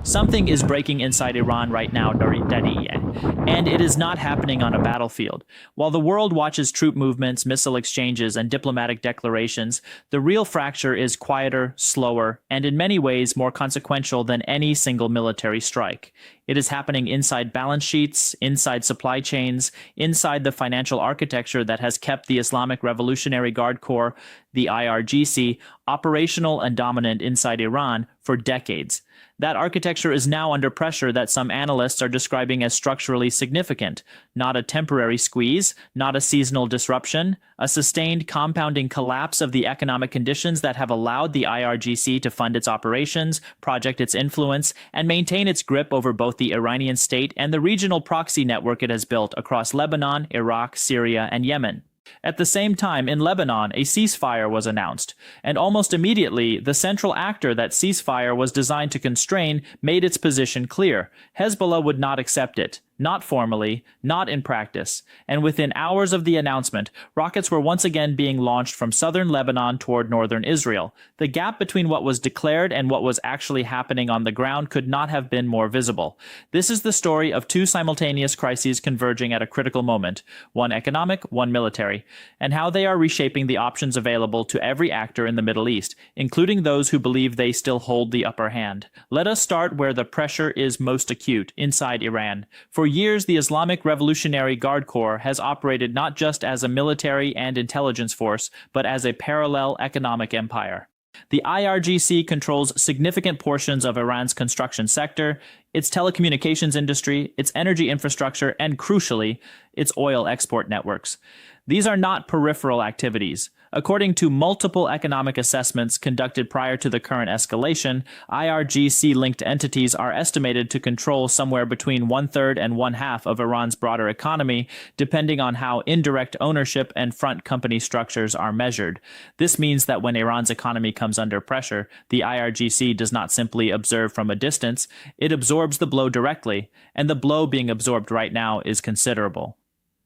Something is breaking inside Iran right now, and it is not happening on a battlefield. While the world watches troop movements, missile exchanges, and diplomatic declarations, the real fracture is quieter, slower, and in many ways more consequential than any single military strike. It is happening inside balance sheets, inside supply chains, inside the financial architecture that has kept the Islamic Revolutionary Guard Corps, the IRGC, operational and dominant inside Iran for decades. That architecture is now under pressure that some analysts are describing as structurally significant, not a temporary squeeze, not a seasonal disruption, a sustained compounding collapse of the economic conditions that have allowed the IRGC to fund its operations, project its influence, and maintain its grip over both the Iranian state and the regional proxy network it has built across Lebanon, Iraq, Syria, and Yemen. At the same time, in Lebanon, a ceasefire was announced, and almost immediately, the central actor that ceasefire was designed to constrain made its position clear. Hezbollah would not accept it. Not formally, not in practice, and within hours of the announcement, rockets were once again being launched from southern Lebanon toward northern Israel. The gap between what was declared and what was actually happening on the ground could not have been more visible. This is the story of two simultaneous crises converging at a critical moment, one economic, one military, and how they are reshaping the options available to every actor in the Middle East, including those who believe they still hold the upper hand. Let us start where the pressure is most acute, inside Iran. For years, the Islamic Revolutionary Guard Corps has operated not just as a military and intelligence force, but as a parallel economic empire. The IRGC controls significant portions of Iran's construction sector, its telecommunications industry, its energy infrastructure, and crucially, its oil export networks. These are not peripheral activities. According to multiple economic assessments conducted prior to the current escalation, IRGC-linked entities are estimated to control somewhere between one-third and one-half of Iran's broader economy, depending on how indirect ownership and front company structures are measured. This means that when Iran's economy comes under pressure, the IRGC does not simply observe from a distance, it absorbs the blow directly, and the blow being absorbed right now is considerable.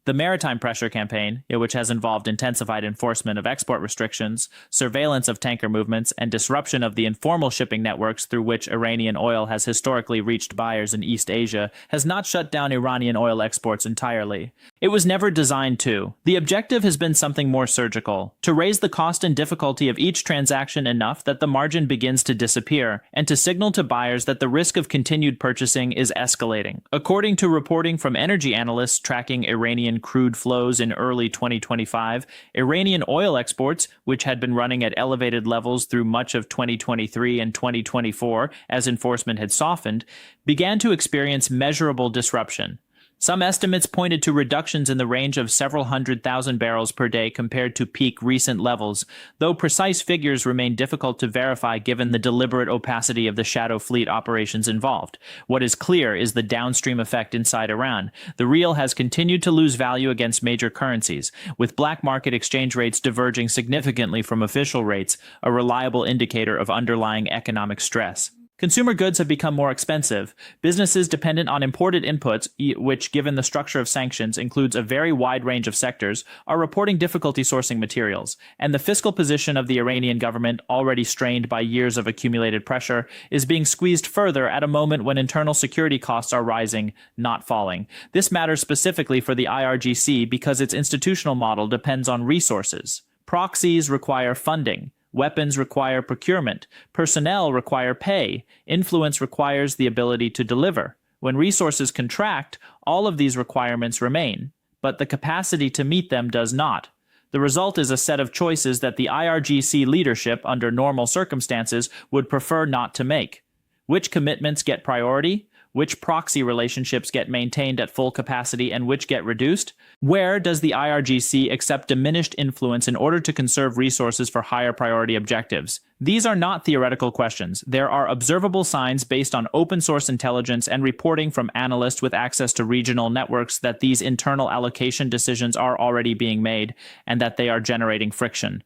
The maritime pressure campaign, which has involved intensified enforcement of export restrictions, surveillance of tanker movements, and disruption of the informal shipping networks through which Iranian oil has historically reached buyers in East Asia, has not shut down Iranian oil exports entirely. It was never designed to. The objective has been something more surgical, to raise the cost and difficulty of each transaction enough that the margin begins to disappear, and to signal to buyers that the risk of continued purchasing is escalating. According to reporting from energy analysts tracking Iranian crude flows in early 2025, Iranian oil exports, which had been running at elevated levels through much of 2023 and 2024 as enforcement had softened, began to experience measurable disruption. Some estimates pointed to reductions in the range of several 100,000 barrels per day compared to peak recent levels, though precise figures remain difficult to verify given the deliberate opacity of the shadow fleet operations involved. What is clear is the downstream effect inside Iran. The rial has continued to lose value against major currencies, with black market exchange rates diverging significantly from official rates, a reliable indicator of underlying economic stress. Consumer goods have become more expensive. Businesses dependent on imported inputs, which, given the structure of sanctions, includes a very wide range of sectors, are reporting difficulty sourcing materials. And the fiscal position of the Iranian government, already strained by years of accumulated pressure, is being squeezed further at a moment when internal security costs are rising, not falling. This matters specifically for the IRGC because its institutional model depends on resources. Proxies require funding. Weapons require procurement. Personnel require pay. Influence requires the ability to deliver. When resources contract, all of these requirements remain, but the capacity to meet them does not. The result is a set of choices that the IRGC leadership, under normal circumstances, would prefer not to make. Which commitments get priority? Which proxy relationships get maintained at full capacity and which get reduced? Where does the IRGC accept diminished influence in order to conserve resources for higher priority objectives? These are not theoretical questions. There are observable signs based on open source intelligence and reporting from analysts with access to regional networks that these internal allocation decisions are already being made and that they are generating friction.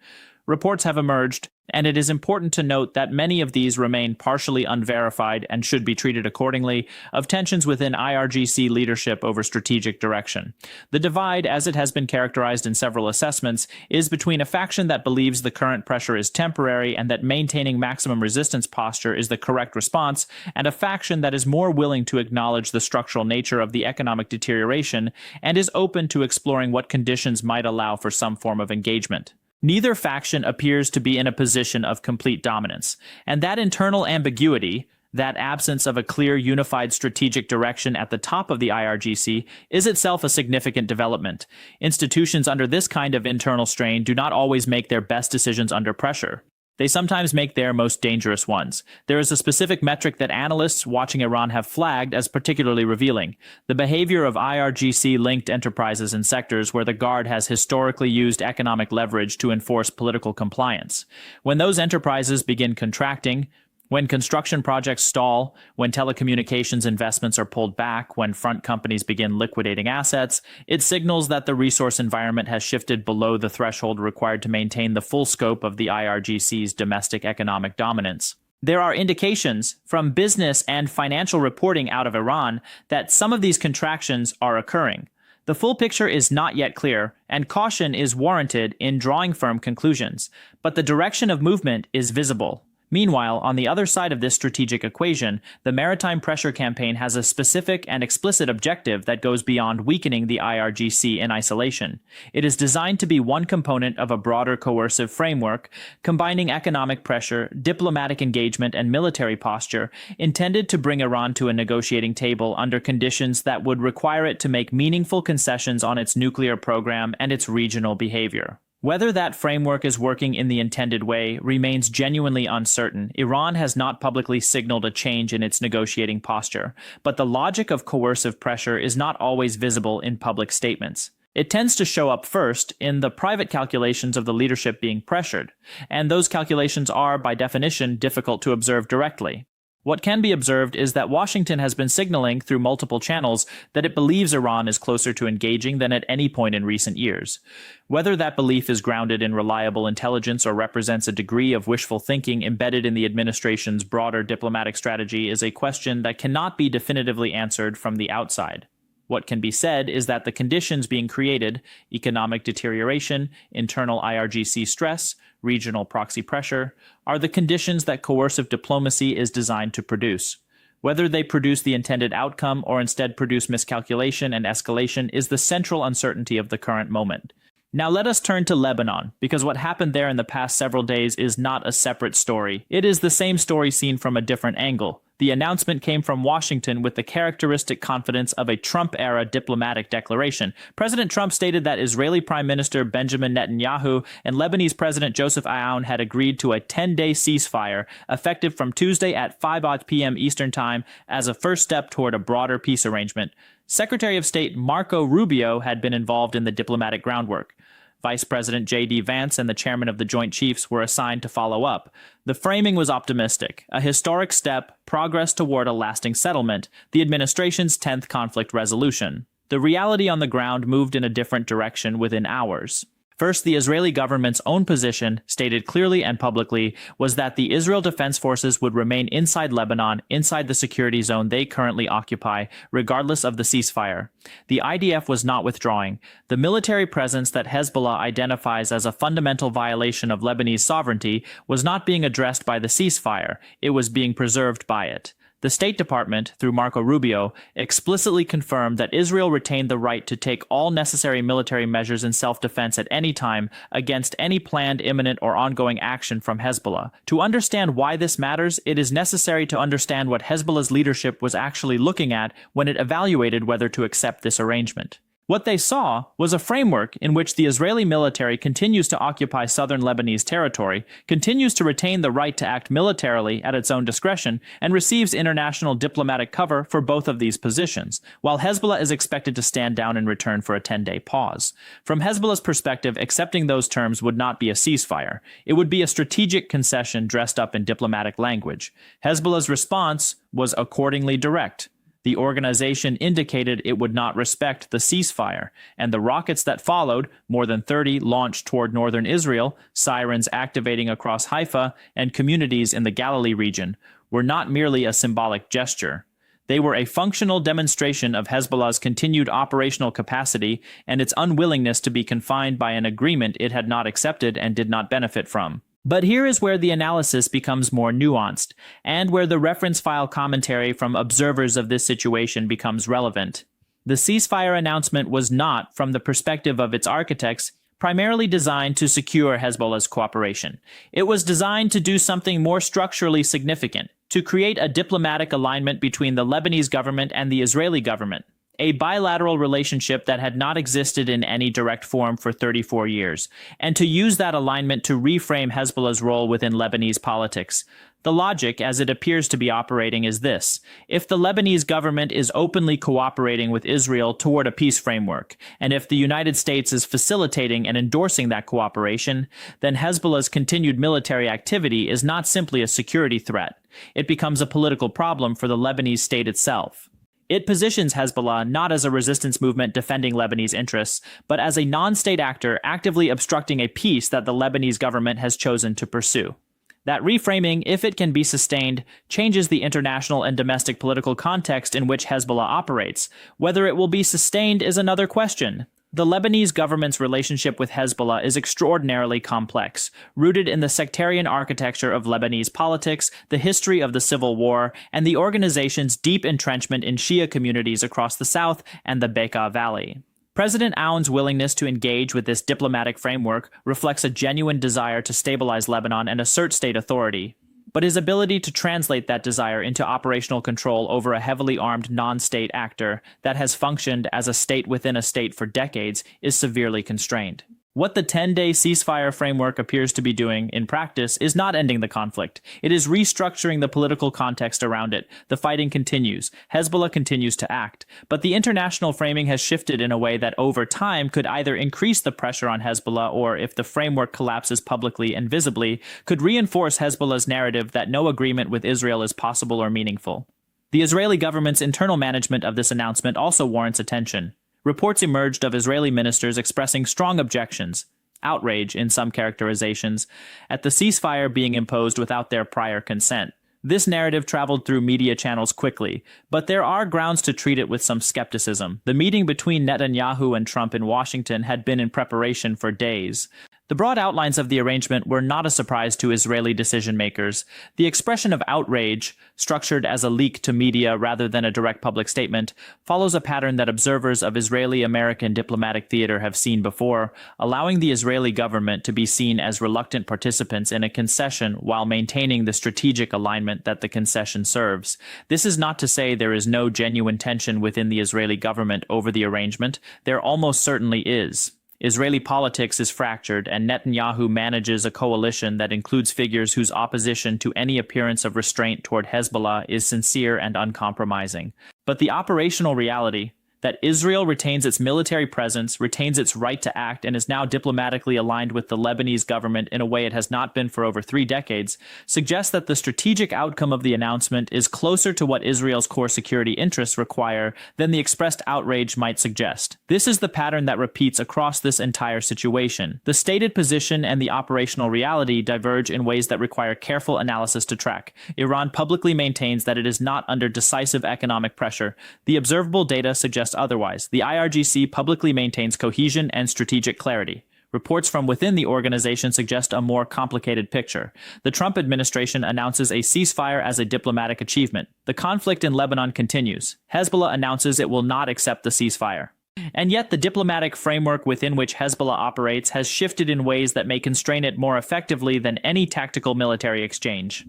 Reports have emerged, and it is important to note that many of these remain partially unverified and should be treated accordingly, of tensions within IRGC leadership over strategic direction. The divide, as it has been characterized in several assessments, is between a faction that believes the current pressure is temporary and that maintaining maximum resistance posture is the correct response, and a faction that is more willing to acknowledge the structural nature of the economic deterioration and is open to exploring what conditions might allow for some form of engagement. Neither faction appears to be in a position of complete dominance, and that internal ambiguity, that absence of a clear unified strategic direction at the top of the IRGC, is itself a significant development. Institutions under this kind of internal strain do not always make their best decisions under pressure. They sometimes make their most dangerous ones. There is a specific metric that analysts watching Iran have flagged as particularly revealing: the behavior of IRGC-linked enterprises in sectors where the Guard has historically used economic leverage to enforce political compliance. When those enterprises begin contracting, when construction projects stall, when telecommunications investments are pulled back, when front companies begin liquidating assets, it signals that the resource environment has shifted below the threshold required to maintain the full scope of the IRGC's domestic economic dominance. There are indications from business and financial reporting out of Iran that some of these contractions are occurring. The full picture is not yet clear, and caution is warranted in drawing firm conclusions, but the direction of movement is visible. Meanwhile, on the other side of this strategic equation, the maritime pressure campaign has a specific and explicit objective that goes beyond weakening the IRGC in isolation. It is designed to be one component of a broader coercive framework, combining economic pressure, diplomatic engagement, and military posture, intended to bring Iran to a negotiating table under conditions that would require it to make meaningful concessions on its nuclear program and its regional behavior. Whether that framework is working in the intended way remains genuinely uncertain. Iran has not publicly signaled a change in its negotiating posture, but the logic of coercive pressure is not always visible in public statements. It tends to show up first in the private calculations of the leadership being pressured, and those calculations are, by definition, difficult to observe directly. What can be observed is that Washington has been signaling through multiple channels that it believes Iran is closer to engaging than at any point in recent years. Whether that belief is grounded in reliable intelligence or represents a degree of wishful thinking embedded in the administration's broader diplomatic strategy is a question that cannot be definitively answered from the outside. What can be said is that the conditions being created, economic deterioration, internal IRGC stress, regional proxy pressure, are the conditions that coercive diplomacy is designed to produce. Whether they produce the intended outcome or instead produce miscalculation and escalation is the central uncertainty of the current moment. Now let us turn to Lebanon, because what happened there in the past several days is not a separate story. It is the same story seen from a different angle. The announcement came from Washington with the characteristic confidence of a Trump-era diplomatic declaration. President Trump stated that Israeli Prime Minister Benjamin Netanyahu and Lebanese President Joseph Aoun had agreed to a 10-day ceasefire, effective from Tuesday at 5 p.m. Eastern Time, as a first step toward a broader peace arrangement. Secretary of State Marco Rubio had been involved in the diplomatic groundwork. Vice President J.D. Vance and the chairman of the Joint Chiefs were assigned to follow up. The framing was optimistic: a historic step, progress toward a lasting settlement, the administration's 10th conflict resolution. The reality on the ground moved in a different direction within hours. First, the Israeli government's own position, stated clearly and publicly, was that the Israel Defense Forces would remain inside Lebanon, inside the security zone they currently occupy, regardless of the ceasefire. The IDF was not withdrawing. The military presence that Hezbollah identifies as a fundamental violation of Lebanese sovereignty was not being addressed by the ceasefire. It was being preserved by it. The State Department, through Marco Rubio, explicitly confirmed that Israel retained the right to take all necessary military measures in self-defense at any time against any planned, imminent, or ongoing action from Hezbollah. To understand why this matters, it is necessary to understand what Hezbollah's leadership was actually looking at when it evaluated whether to accept this arrangement. What they saw was a framework in which the Israeli military continues to occupy southern Lebanese territory, continues to retain the right to act militarily at its own discretion, and receives international diplomatic cover for both of these positions, while Hezbollah is expected to stand down in return for a 10-day pause. From Hezbollah's perspective, accepting those terms would not be a ceasefire. It would be a strategic concession dressed up in diplomatic language. Hezbollah's response was accordingly direct. The organization indicated it would not respect the ceasefire, and the rockets that followed, more than 30 launched toward northern Israel, sirens activating across Haifa and communities in the Galilee region, were not merely a symbolic gesture. They were a functional demonstration of Hezbollah's continued operational capacity and its unwillingness to be confined by an agreement it had not accepted and did not benefit from. But here is where the analysis becomes more nuanced, and where the reference file commentary from observers of this situation becomes relevant. The ceasefire announcement was not, from the perspective of its architects, primarily designed to secure Hezbollah's cooperation. It was designed to do something more structurally significant, to create a diplomatic alignment between the Lebanese government and the Israeli government, a bilateral relationship that had not existed in any direct form for 34 years, and to use that alignment to reframe Hezbollah's role within Lebanese politics. The logic, as it appears to be operating, is this: if the Lebanese government is openly cooperating with Israel toward a peace framework, and if the United States is facilitating and endorsing that cooperation, then Hezbollah's continued military activity is not simply a security threat. It becomes a political problem for the Lebanese state itself. It positions Hezbollah not as a resistance movement defending Lebanese interests, but as a non-state actor actively obstructing a peace that the Lebanese government has chosen to pursue. That reframing, if it can be sustained, changes the international and domestic political context in which Hezbollah operates. Whether it will be sustained is another question. The Lebanese government's relationship with Hezbollah is extraordinarily complex, rooted in the sectarian architecture of Lebanese politics, the history of the civil war, and the organization's deep entrenchment in Shia communities across the south and the Bekaa Valley. President Aoun's willingness to engage with this diplomatic framework reflects a genuine desire to stabilize Lebanon and assert state authority. But his ability to translate that desire into operational control over a heavily armed non-state actor that has functioned as a state within a state for decades is severely constrained. What the 10-day ceasefire framework appears to be doing in practice is not ending the conflict. It is restructuring the political context around it. The fighting continues. Hezbollah continues to act. But the international framing has shifted in a way that over time could either increase the pressure on Hezbollah or, if the framework collapses publicly and visibly, could reinforce Hezbollah's narrative that no agreement with Israel is possible or meaningful. The Israeli government's internal management of this announcement also warrants attention. Reports emerged of Israeli ministers expressing strong objections, outrage in some characterizations, at the ceasefire being imposed without their prior consent. This narrative traveled through media channels quickly, but there are grounds to treat it with some skepticism. The meeting between Netanyahu and Trump in Washington had been in preparation for days. The broad outlines of the arrangement were not a surprise to Israeli decision-makers. The expression of outrage, structured as a leak to media rather than a direct public statement, follows a pattern that observers of Israeli-American diplomatic theater have seen before, allowing the Israeli government to be seen as reluctant participants in a concession while maintaining the strategic alignment that the concession serves. This is not to say there is no genuine tension within the Israeli government over the arrangement. There almost certainly is. Israeli politics is fractured, and Netanyahu manages a coalition that includes figures whose opposition to any appearance of restraint toward Hezbollah is sincere and uncompromising. But the operational reality, that Israel retains its military presence, retains its right to act, and is now diplomatically aligned with the Lebanese government in a way it has not been for over 3 decades, suggests that the strategic outcome of the announcement is closer to what Israel's core security interests require than the expressed outrage might suggest. This is the pattern that repeats across this entire situation. The stated position and the operational reality diverge in ways that require careful analysis to track. Iran publicly maintains that it is not under decisive economic pressure. The observable data suggest otherwise. The IRGC publicly maintains cohesion and strategic clarity. Reports from within the organization suggest a more complicated picture. The Trump administration announces a ceasefire as a diplomatic achievement. The conflict in Lebanon continues. Hezbollah announces it will not accept the ceasefire. And yet the diplomatic framework within which Hezbollah operates has shifted in ways that may constrain it more effectively than any tactical military exchange.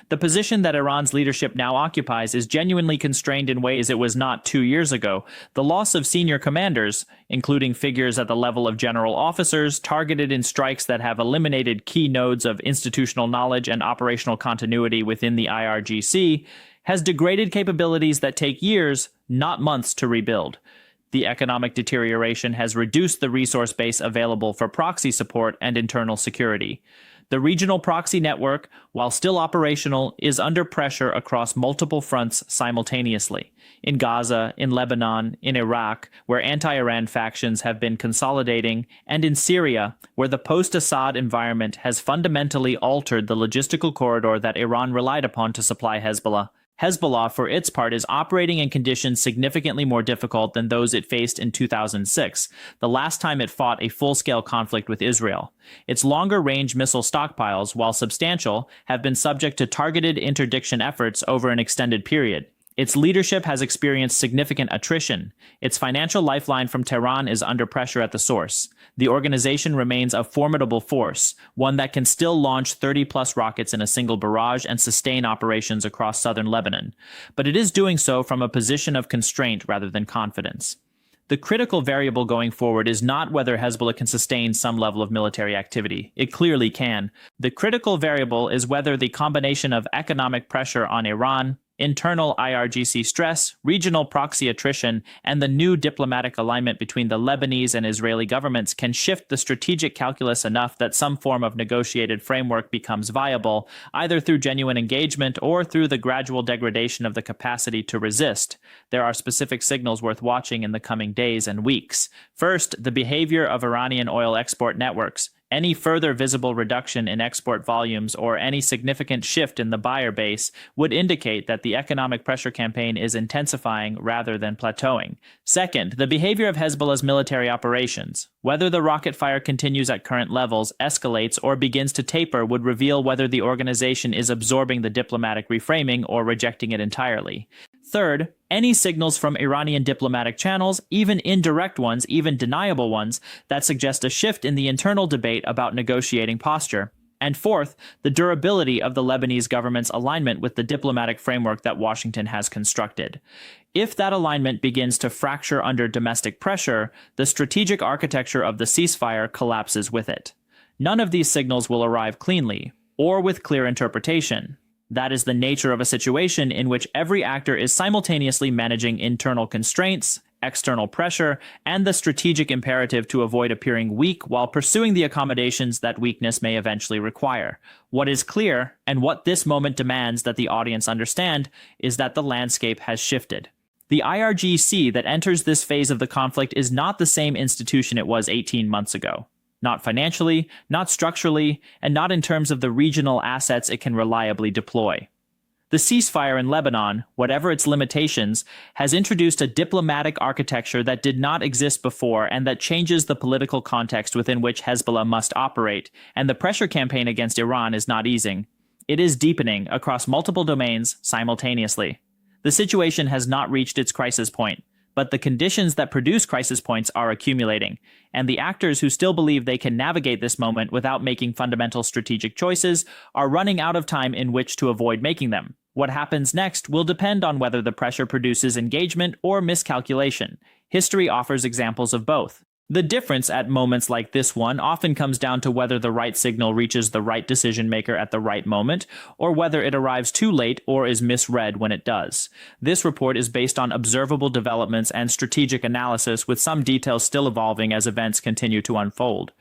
The position that Iran's leadership now occupies is genuinely constrained in ways it was not 2 years ago. The loss of senior commanders, including figures at the level of general officers, targeted in strikes that have eliminated key nodes of institutional knowledge and operational continuity within the IRGC, has degraded capabilities that take years, not months, to rebuild. The economic deterioration has reduced the resource base available for proxy support and internal security. The regional proxy network, while still operational, is under pressure across multiple fronts simultaneously. In Gaza, in Lebanon, in Iraq, where anti-Iran factions have been consolidating, and in Syria, where the post-Assad environment has fundamentally altered the logistical corridor that Iran relied upon to supply Hezbollah. Hezbollah, for its part, is operating in conditions significantly more difficult than those it faced in 2006, the last time it fought a full-scale conflict with Israel. Its longer-range missile stockpiles, while substantial, have been subject to targeted interdiction efforts over an extended period. Its leadership has experienced significant attrition. Its financial lifeline from Tehran is under pressure at the source. The organization remains a formidable force, one that can still launch 30-plus rockets in a single barrage and sustain operations across southern Lebanon. But it is doing so from a position of constraint rather than confidence. The critical variable going forward is not whether Hezbollah can sustain some level of military activity. It clearly can. The critical variable is whether the combination of economic pressure on Iran, internal Irgc stress, regional proxy attrition, and the new diplomatic alignment between the Lebanese and Israeli governments can shift the strategic calculus enough that some form of negotiated framework becomes viable, either through genuine engagement or through the gradual degradation of the capacity to resist. There are specific signals worth watching in the coming days and weeks. First, the behavior of Iranian oil export networks. Any further visible reduction in export volumes or any significant shift in the buyer base would indicate that the economic pressure campaign is intensifying rather than plateauing. Second, the behavior of Hezbollah's military operations. Whether the rocket fire continues at current levels, escalates, or begins to taper would reveal whether the organization is absorbing the diplomatic reframing or rejecting it entirely. Third, any signals from Iranian diplomatic channels, even indirect ones, even deniable ones, that suggest a shift in the internal debate about negotiating posture. And fourth, the durability of the Lebanese government's alignment with the diplomatic framework that Washington has constructed. If that alignment begins to fracture under domestic pressure, the strategic architecture of the ceasefire collapses with it. None of these signals will arrive cleanly, or with clear interpretation. That is the nature of a situation in which every actor is simultaneously managing internal constraints, external pressure, and the strategic imperative to avoid appearing weak while pursuing the accommodations that weakness may eventually require. What is clear, and what this moment demands that the audience understand, is that the landscape has shifted. The IRGC that enters this phase of the conflict is not the same institution it was 18 months ago. Not financially, not structurally, and not in terms of the regional assets it can reliably deploy. The ceasefire in Lebanon, whatever its limitations, has introduced a diplomatic architecture that did not exist before and that changes the political context within which Hezbollah must operate, and the pressure campaign against Iran is not easing. It is deepening across multiple domains simultaneously. The situation has not reached its crisis point, but the conditions that produce crisis points are accumulating, and the actors who still believe they can navigate this moment without making fundamental strategic choices are running out of time in which to avoid making them. What happens next will depend on whether the pressure produces engagement or miscalculation. History offers examples of both. The difference at moments like this one often comes down to whether the right signal reaches the right decision maker at the right moment, or whether it arrives too late or is misread when it does. This report is based on observable developments and strategic analysis, with some details still evolving as events continue to unfold.